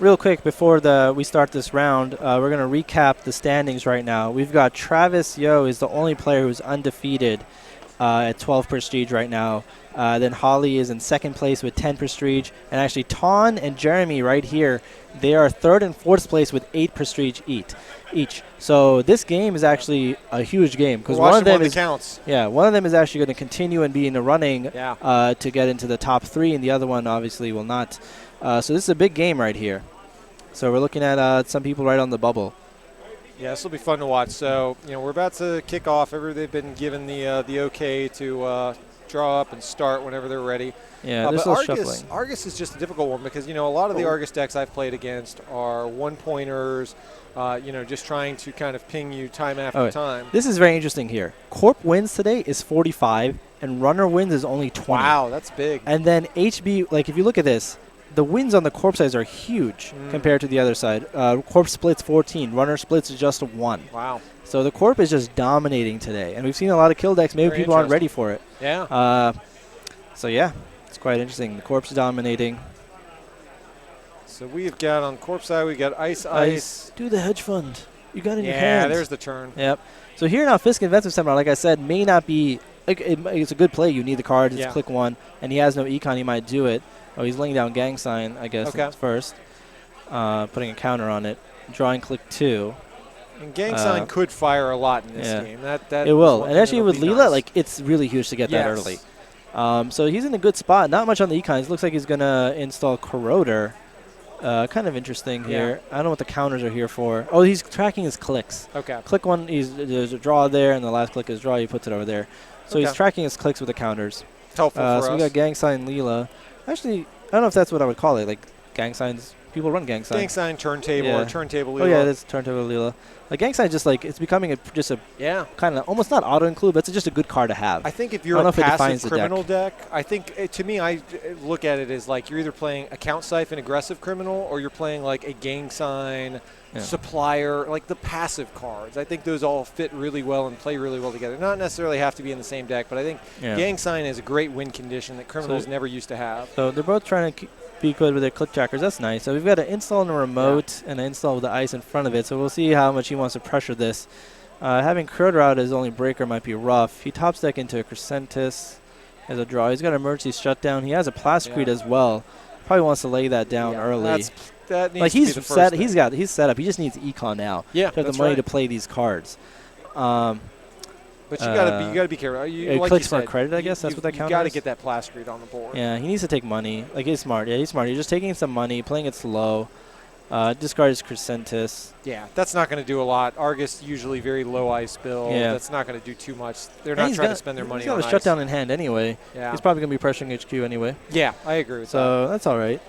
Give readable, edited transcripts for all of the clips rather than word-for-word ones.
real quick before we start this round, we're going to recap the standings right now. We've got Travis Yo is the only player who's undefeated at 12 prestige right now. Then Holly is in second place with 10 prestige. And actually, Taun and Jeremy right here, they are third and fourth place with 8 prestige each. So this game is actually a huge game because one of them is actually going to continue and be in the running to get into the top 3, and the other one obviously will not. So this is a big game right here. So we're looking at some people right on the bubble. Yeah, this will be fun to watch. So, we're about to kick off. They've been given the okay to draw up and start whenever they're ready. Yeah, there's a little shuffling. Argus is just a difficult one because, a lot of the Argus decks I've played against are one-pointers, just trying to kind of ping you time after time. This is very interesting here. Corp wins today is 45, and Runner wins is only 20. Wow, that's big. And then HB, if you look at this, the wins on the Corp side are huge compared to the other side. Corp splits 14. Runner splits just 1. Wow. So the Corp is just dominating today. And we've seen a lot of kill decks. Maybe people aren't ready for it. Yeah. It's quite interesting. The Corp's dominating. So we've got on Corp side, we got Ice. Do the hedge fund. You got it in your hand. Yeah, there's the turn. Yep. So here now, Fisk Inventive Seminar, like I said, may not be it's a good play. You need the card. Just click 1. And he has no econ. He might do it. Oh, he's laying down Gang Sign, I guess, first. Putting a counter on it. Drawing click 2. And Gang Sign could fire a lot in this game. That it will. And actually with Leela, it's really huge to get that early. So he's in a good spot. Not much on the econs. Looks like he's going to install Corroder. Kind of interesting here. I don't know what the counters are here for. Oh, he's tracking his clicks. Okay. Click 1, there's a draw there, and the last click is draw. He puts it over there. So he's tracking his clicks with the counters. Helpful for us. So we got Gang Sign Leela. Actually, I don't know if that's what I would call it. Gang Signs. People run Gang Sign. Gang Sign turntable or turntable Leela. Oh, yeah, it is turntable Leela. Gang Sign just it's becoming just a kind of almost not auto-include, but it's just a good card to have. I think if you're a passive criminal deck, I think, to me, I look at it as you're either playing Account Siphon aggressive criminal or you're playing a Gang Sign supplier, the passive cards. I think those all fit really well and play really well together. Not necessarily have to be in the same deck, but I think Gang Sign is a great win condition that criminals never used to have. So they're both trying to be good with their click trackers. That's nice. So we've got an install on a remote and an install with the ice in front of it. So we'll see how much he wants to pressure this. Having Corroder out as only breaker might be rough. He tops deck into a Crescentis as a draw. He's got an emergency shutdown. He has a Plascrete as well. Probably wants to lay that down early. That needs to be the first thing. He's set up. He just needs econ now. Yeah, to have the money to play these cards. But you gotta be careful. It clicks for credit, I guess. That's what that counts. You gotta get that Plascrete on the board. Yeah, he needs to take money. He's smart. Yeah, he's smart. He's just taking some money, playing it slow. Discard his Crescentis. Yeah, that's not going to do a lot. Argus usually very low ice build. Yeah. That's not going to do too much. They're not trying to spend their money on ice. He's got a shutdown in hand anyway. Yeah. He's probably going to be pressuring HQ anyway. Yeah, I agree with that. So that's all right.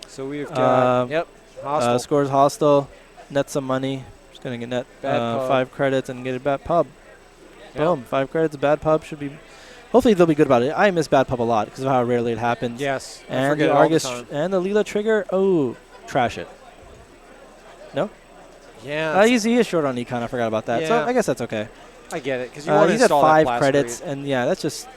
So we've got, hostile. Scores hostile, net some money. Just going to get net 5 credits and get a bad pub. Boom, 5 credits, a bad pub should be. Hopefully they'll be good about it. I miss bad pub a lot because of how rarely it happens. Yes, and the Argus and the Leela trigger. Oh, trash it. No. Yeah. He is short on econ. I forgot about that. Yeah. So I guess that's okay. I get it because you want to install at 5 that credits, and that's just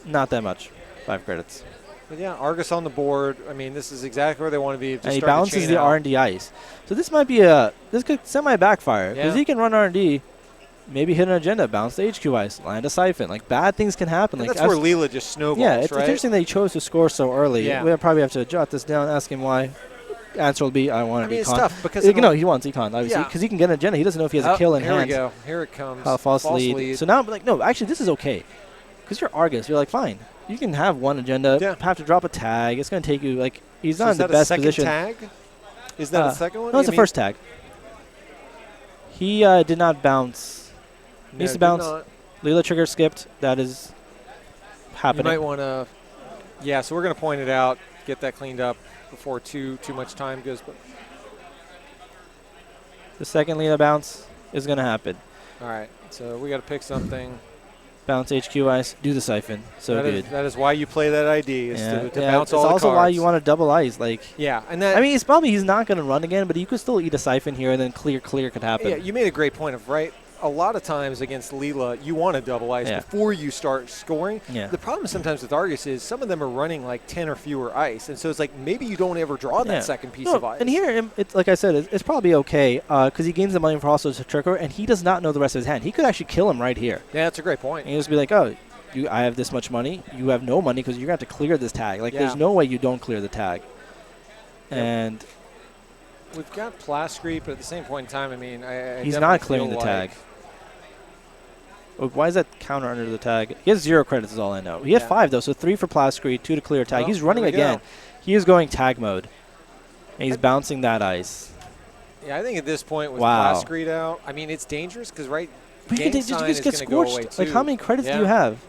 not that much. 5 credits. But yeah, Argus on the board. I mean, this is exactly where they want to be. And he bounces the R&D ice. So this might be this could semi-backfire because he can run R&D. Maybe hit an agenda, bounce the HQ ice, land a siphon. Bad things can happen. That's where Leela just snowballs, Yeah, it's interesting that he chose to score so early. Yeah. We'll probably have to jot this down, ask him why. Answer will be, I want econ. It's tough because he wants econ, obviously, because he can get an agenda. He doesn't know if he has a kill in hand. Here we go. Here it comes. False lead. So now, no, actually, this is okay. Because you're Argus. You're fine. You can have one agenda, have to drop a tag. It's going to take you, he's not in the best position. Tag? Is that a second one? No, it's the first tag. He did not bounce. No, Needs to bounce. Leela trigger skipped. That is happening. You might want to. Yeah, so we're going to point it out, get that cleaned up before too much time goes. But the second Leela bounce is going to happen. All right, so we got to pick something. Bounce HQ ice. Do the siphon. So good. That is why you play that ID is to bounce all the cards. It's also why you want to double ice. Yeah, and that. I mean, he's not going to run again, but you could still eat a siphon here, and then clear could happen. Yeah, you made a great point of a lot of times against Leela, you want to double ice before you start scoring. Yeah. The problem sometimes with Argus is some of them are running like 10 or fewer ice, and so it's like maybe you don't ever draw that second piece of ice. And here, it's like I said, it's probably okay because he gains the money for also to trigger, and he does not know the rest of his hand. He could actually kill him right here. Yeah, that's a great point. And he'll just be like, oh, I have this much money. You have no money because you're going to have to clear this tag. Like, there's no way you don't clear the tag. Yep. And we've got Plascrete, but at the same point in time, I mean, he's not clearing the tag. Why is that counter under the tag? He has 0 credits is all I know. He has 5, though, so 3 for Plascrete, 2 to clear tag. He's running again. He is going tag mode. And he's bouncing that ice. Yeah, I think at this point with Plascrete out, I mean, it's dangerous because, right, Gang Sign is going to go away, too. Like, how many credits do you have?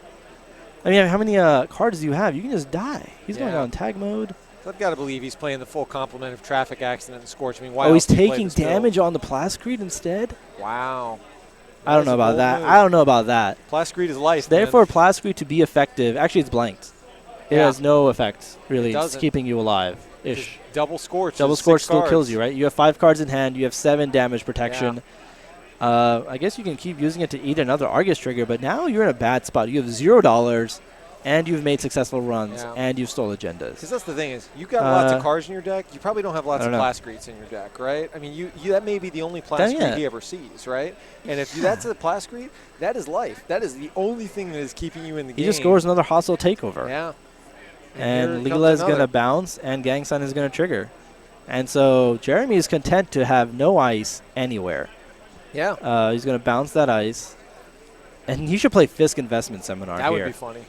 I mean, how many cards do you have? You can just die. He's going on tag mode. I've got to believe he's playing the full complement of Traffic Accident and Scorch. I mean, why he's taking damage on the Plascrete instead? Wow. I don't know about that. I don't know about that. Plascrete is life. Therefore, Plascrete to be effective, actually, it's blanked. It has no effect, really. It's keeping you alive-ish. Double Scorch. Double Scorch still kills you, right? You have 5 cards in hand. You have 7 damage protection. I guess you can keep using it to eat another Argus trigger, but now you're in a bad spot. You have $0, and you've made successful runs, and you've stole agendas. Because that's the thing is, you've got lots of cards in your deck. You probably don't have lots of Plascretes in your deck, right? I mean, you that may be the only Plascrete he ever sees, right? And if that's a Plascrete, that is life. That is the only thing that is keeping you in the game. He just scores another hostile takeover. Yeah. And Leela is going to bounce, and Gang Sign is going to trigger. And so Jeremy is content to have no ice anywhere. Yeah. He's going to bounce that ice. And he should play Fisk Investment Seminar here. That would be funny.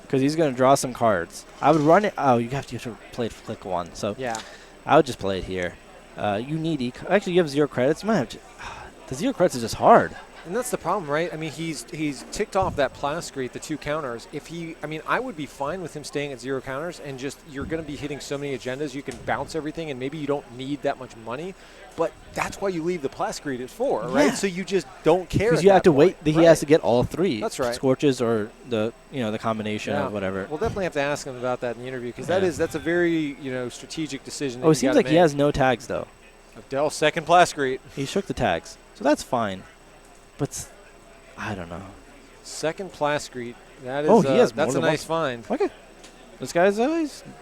Because he's going to draw some cards. I would run it. Oh, you have to play it flick 1. So I would just play it here. You need actually, you have 0 credits. You might have to. The 0 credits is just hard. And that's the problem, right? I mean, he's ticked off that Plascrete, the 2 counters. I would be fine with him staying at 0 counters and just you're going to be hitting so many agendas. You can bounce everything, and maybe you don't need that much money. But that's why you leave the Plascrete for, right? So you just don't care. Because you have to wait. He has to get all 3. That's right. Scorches or the combination of whatever. We'll definitely have to ask him about that in the interview because that's a very strategic decision. It seems like he has no tags though. Abdel's second Plascrete. He shook the tags, so that's fine. But I don't know. Second Plascrete. That is. That's a nice find. Okay. This guy's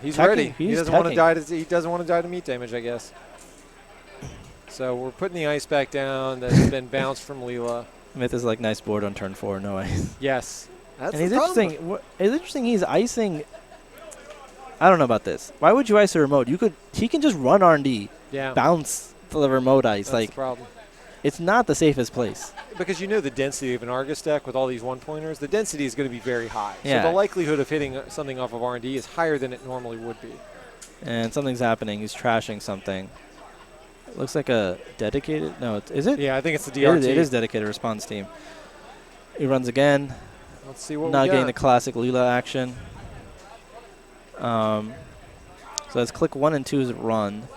he's ready. He doesn't want to die. He doesn't want to die to meat damage, I guess. So we're putting the ice back down that's been bounced from Leela. Myth is like nice board on turn 4, no ice. Yes. That's and it's interesting he's icing. I don't know about this. Why would you ice a remote? He can just run R&D. Yeah. Bounce the remote ice. That's the problem. It's not the safest place. Because the density of an Argus deck with all these 1-pointers, the density is going to be very high. Yeah. So the likelihood of hitting something off of R&D is higher than it normally would be. And something's happening. He's trashing something. It looks like a dedicated. No, is it? Yeah, I think it's the DRT. It is dedicated response team. He runs again. Let's see what we got. Not getting the classic Leela action. So that's click 1 and 2's run.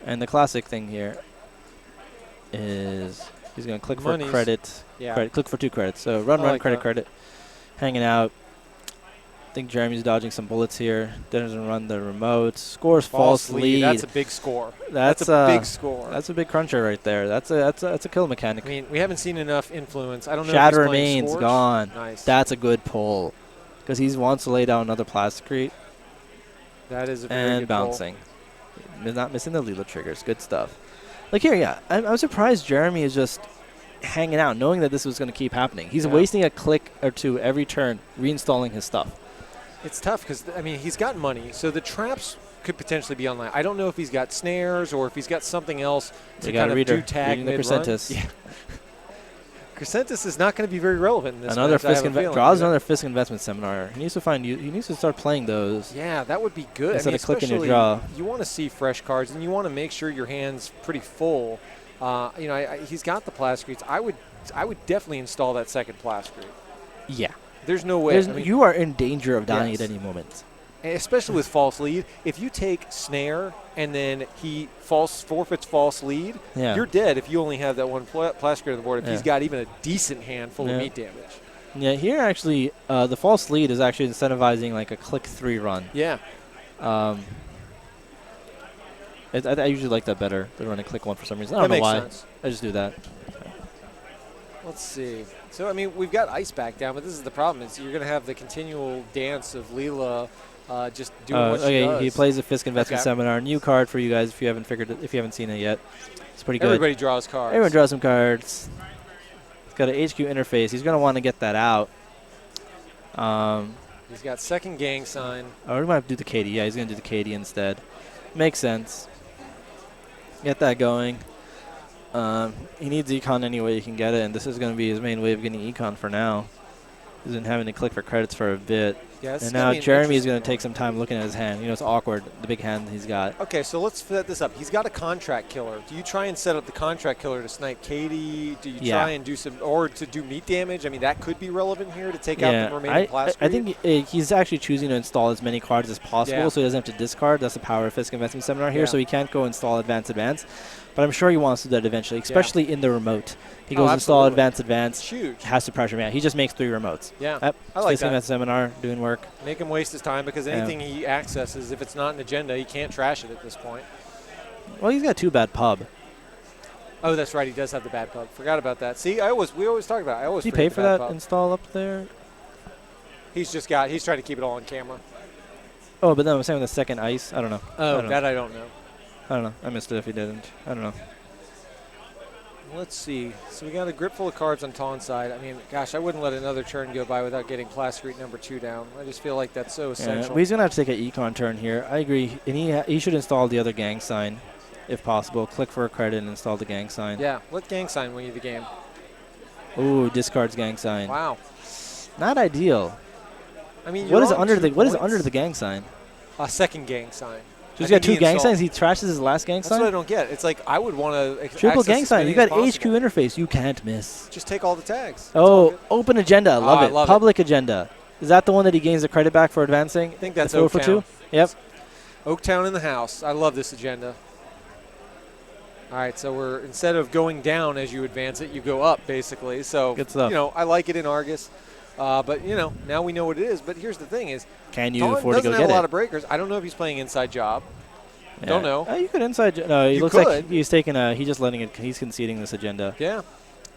And the classic thing here is he's going to click for credit. Yeah. Click for 2 credits. So run, credit. Hanging out. I think Jeremy's dodging some bullets here. Doesn't run the remote. Scores false lead. That's a big score. That's a big score. That's a big cruncher right there. That's a kill mechanic. I mean, we haven't seen enough influence. I don't know. Shatter remains gone. Nice. That's a good pull because he wants to lay down another Plascrete. That is a very good bouncing. Pull. Not missing the Leela triggers. Good stuff. Like here, I'm surprised Jeremy is just hanging out, knowing that this was going to keep happening. He's wasting a click or 2 every turn, reinstalling his stuff. It's tough because, he's got money, so the traps could potentially be online. I don't know if he's got snares or if he's got something else to kind of do tag mid-run. Yeah. Crescentis is not going to be very relevant in this match. Draws another Fisk Investment Seminar. He needs to start playing those. Yeah, that would be good. Instead of clicking your draw. You want to see fresh cards, and you want to make sure your hand's pretty full. He's got the Plascretes. I would definitely install that second Plascrete. Yeah. There's no way. You are in danger of dying at any moment. And especially with false lead. If you take snare and then he forfeits false lead, you're dead if you only have that one Plascrete on the board. If he's got even a decent hand full of meat damage. Yeah, here actually, the false lead is actually incentivizing like a click 3 run. Yeah. I usually like that better than running click 1 for some reason. I don't know why. Sense. I just do that. Let's see. So, I mean, we've got ice back down, but this is the problem. Is you're going to have the continual dance of Leela just doing what she does. He plays the Fisk Investment Seminar. New card for you guys if you haven't seen it yet. It's pretty good. Everybody draws cards. Everyone draws some cards. He's got an HQ interface. He's going to want to get that out. He's got second gang sign. Oh, we might have to do the KD. Yeah, he's going to do the KD instead. Makes sense. Get that going. He needs econ any way he can get it, and this is going to be his main way of getting econ for now. He's been having to click for credits for a bit. Yeah, and now Jeremy's going to take some time looking at his hand. You know, it's awkward, the big hand he's got. Okay, so let's set this up. He's got a contract killer. Do you try and set up the contract killer to snipe Katie? Do you try and do some, or to do meat damage? I mean, that could be relevant here to take out the remaining plastic. I think he's actually choosing to install as many cards as possible so he doesn't have to discard. That's the power of Fisk Investment Seminar here, so he can't go install advance. But I'm sure he wants to do that eventually, especially in the remote. He goes install advance. It's huge. Has to pressure man. He just makes 3 remotes. Yeah, I like that. Seminar doing work. Make him waste his time because anything he accesses, if it's not an agenda, he can't trash it at this point. Well, he's got 2 bad pub. Oh, that's right. He does have the bad pub. Forgot about that. See, we always talk about it. I always Did he pay for that install up there? He's trying to keep it all on camera. Oh, but then I'm saying with the second ice. I don't know. Oh, I don't know. I don't know. I missed it if he didn't. I don't know. Let's see. So we got a grip full of cards on Taun's side. I mean, gosh, I wouldn't let another turn go by without getting Plascrete number 2 down. I just feel like that's so essential. Well, he's going to have to take an econ turn here. I agree. And he should install the other gang sign if possible. Click for a credit and install the gang sign. Yeah, let gang sign win you the game. Ooh, discards gang sign. Wow. Not ideal. I mean, what is under the gang sign? A second gang sign. So he's got 2 gang signs. He trashes his last gang sign? That's what I don't get. It's like I would want to triple gang sign. You got HQ interface. You can't miss. Just take all the tags. Oh, open agenda. Love it. Public agenda. Is that the one that he gains the credit back for advancing? I think that's Oaktown. For 2? Yep. Oaktown in the house. I love this agenda. All right, so instead of going down as you advance it, you go up basically. So good stuff. I like it in Argus. But, now we know what it is. But here's the thing is, can you afford to go get it? Doesn't have a lot of breakers. I don't know if he's playing inside job. Yeah. Don't know. You could inside. No, he looks like he's taking he's just letting it. He's conceding this agenda. Yeah.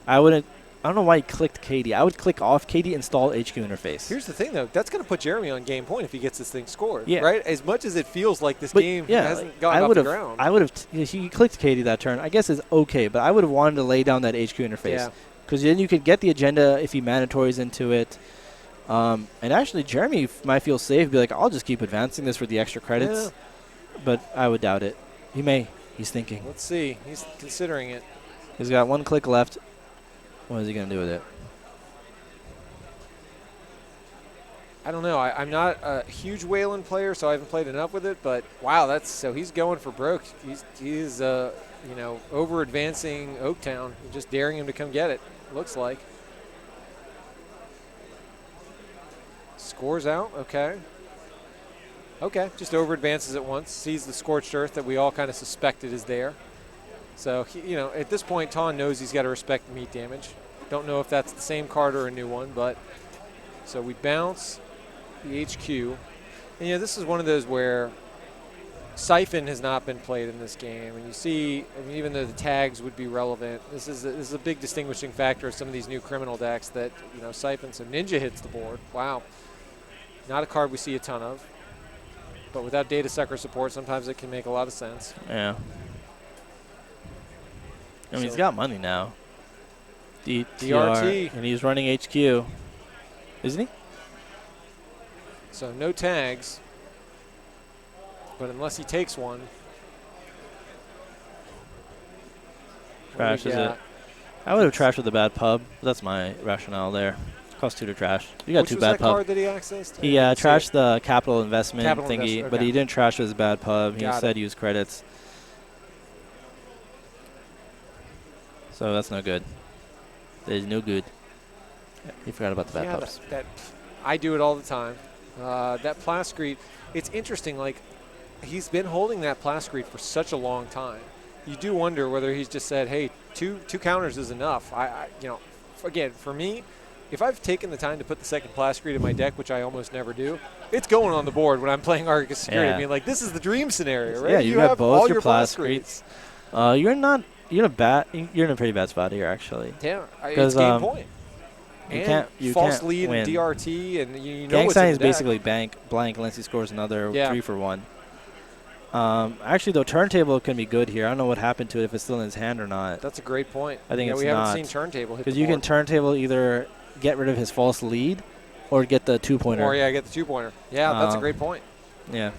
I don't know why he clicked Katie. I would click off Katie, install HQ interface. Here's the thing, though. That's going to put Jeremy on game point if he gets this thing scored. Yeah. Right? As much as it feels like this game hasn't gotten off the ground. I would have. He clicked Katie that turn. I guess it's okay, but I would have wanted to lay down that HQ interface. Yeah. Because then you could get the agenda if he mandatories into it. And actually, Jeremy might feel safe. Be like, I'll just keep advancing this for the extra credits. Yeah. But I would doubt it. He may. He's thinking. Let's see. He's considering it. He's got 1 click left. What is he going to do with it? I don't know. I'm not a huge Wayland player, so I haven't played enough with it. But, wow, so he's going for broke. He's over-advancing Oaktown, just daring him to come get it, looks like. Scores out, okay. Okay, just over advances at once, sees the scorched earth that we all kind of suspected is there. So, at this point, Taun knows he's got to respect the meat damage. Don't know if that's the same card or a new one, but so we bounce the HQ. And, this is one of those where Siphon has not been played in this game. And you see, even though the tags would be relevant, this is a big distinguishing factor of some of these new criminal decks that, Siphon. So Ninja hits the board. Wow. Not a card we see a ton of. But without data sucker support, sometimes it can make a lot of sense. Yeah. He's got money now. DRT. And he's running HQ. Isn't he? So no tags. But unless he takes one. Trashes it. I would have trashed with a bad pub. That's my rationale there. Cost 2 to trash. You got 2 bad pub. Card that he accessed? He trashed the capital investment thingy, but he didn't trash with his bad pub. He said use credits. So that's no good. That is no good. He forgot about the bad pubs. I do it all the time. That Plascrete, it's interesting. Like, he's been holding that Plascrete for such a long time. You do wonder whether he's just said, "Hey, two counters is enough." Again, for me, if I've taken the time to put the second Plascrete in my deck, which I almost never do, it's going on the board when I'm playing Argus Security. Yeah. I mean, like, this is the dream scenario, right? Yeah, you have both your Plascretes. You're not you're in a pretty bad spot here, actually. Damn, it's game point. You false can't lead win. and DRT, and you know Gang what's sign in is the deck. basically blank unless he scores another 3 for 1. Actually, though, turntable can be good here. I don't know what happened to it, if it's still in his hand or not. That's a great point. I think it's we not. haven't seen turntable hit because you can turntable either get rid of his false lead or get the 2-pointer. Or get the 2-pointer. Yeah, that's a great point. Yeah.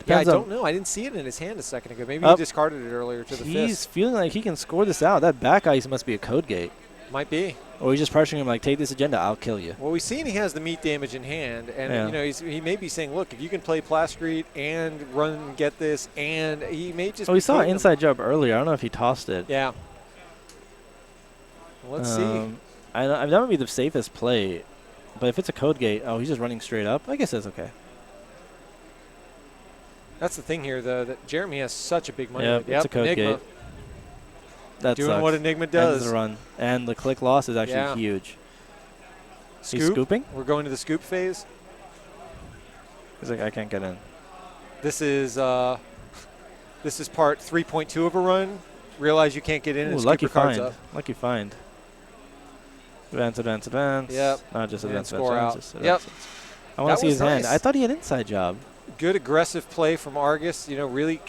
I don't know. I didn't see it in his hand a second ago. Maybe he discarded it earlier to the fist. He's feeling like he can score this out. That back ice must be a code gate. Might be. Or he's just pressuring him like, take this agenda, I'll kill you. Well, we've seen he has the meat damage in hand, and he may be saying, look, if you can play Plascrete and run and get this, and he may just. We saw an inside jump earlier. I don't know if he tossed it. Yeah. Let's see. That would be the safest play, but if it's a code gate, he's just running straight up. I guess that's okay. That's the thing here, though, that Jeremy has such a big money. Yep, it's a code gate. That doing sucks. what Enigma does. Ends the run. And the click loss is actually huge. Scoop. He's scooping? We're going to the scoop phase. He's like, I can't get in. This is part 3.2 of a run. Realize you can't get in and scoop your cards up. Lucky find. Advance. Yep. Not just advance. Score out. Yep. I want to see his hand. I thought he had inside job. Good aggressive play from Argus. Really,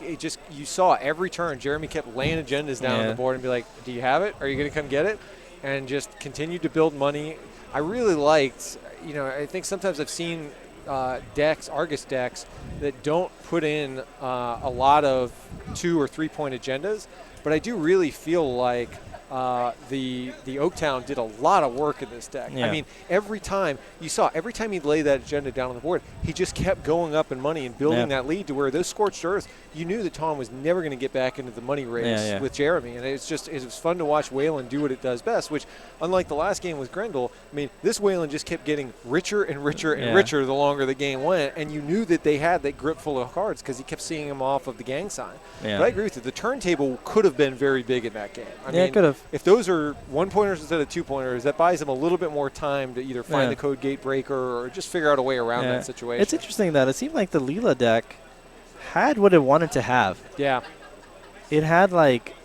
you saw every turn. Jeremy kept laying agendas down on the board and be like, do you have it? Are you going to come get it? And just continued to build money. I really liked, I think sometimes I've seen Argus decks that don't put in a lot of 2 or 3 point agendas, but I do really feel like the Oaktown did a lot of work in this deck. I mean, every time he'd lay that agenda down on the board, he just kept going up in money and building that lead to where those scorched earths, you knew that Taun was never going to get back into the money race with Jeremy. And it was fun to watch Whalen do what it does best, which, unlike the last game with Grendel, I mean, this Whalen just kept getting richer and richer and richer the longer the game went, and you knew that they had that grip full of cards because he kept seeing him off of the gang sign. But I agree with you. The turntable could have been very big in that game. I mean, it could have. If those are 1-pointers instead of 2-pointers, that buys them a little bit more time to either find the code gate breaker or just figure out a way around that situation. It's interesting that it seemed like the Leela deck had what it wanted to have. Yeah. It had like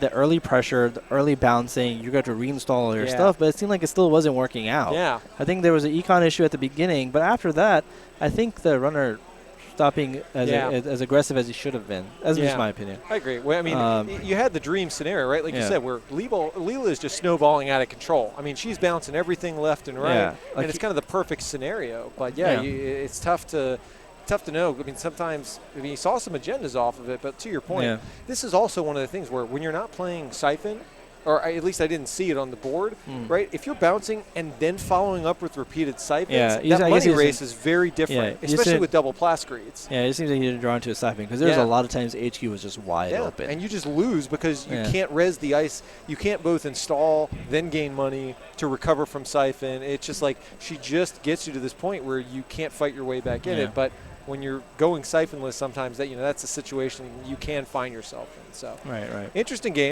the early pressure, the early bouncing, you got to reinstall all your stuff, but it seemed like it still wasn't working out. Yeah. I think there was an econ issue at the beginning, but after that, I think the runner stopped being as aggressive as he should have been. That's just my opinion. I agree. Well, I mean, you had the dream scenario, right? Like you said, where Leela is just snowballing out of control. I mean, she's bouncing everything left and right, and it's kind of the perfect scenario. But it's tough to know. I mean, sometimes you saw some agendas off of it, but to your point, this is also one of the things where when you're not playing Siphon, or at least I didn't see it on the board, right? If you're bouncing and then following up with repeated siphons, that money race is very different, especially with double Plascretes. Yeah, it seems like you didn't draw into a siphon because there's a lot of times HQ was just wide open. And you just lose because you can't res the ice. You can't both install, then gain money to recover from siphon. It's just like she just gets you to this point where you can't fight your way back in it. But when you're going siphonless, sometimes that's a situation you can find yourself in. So, right. Interesting game.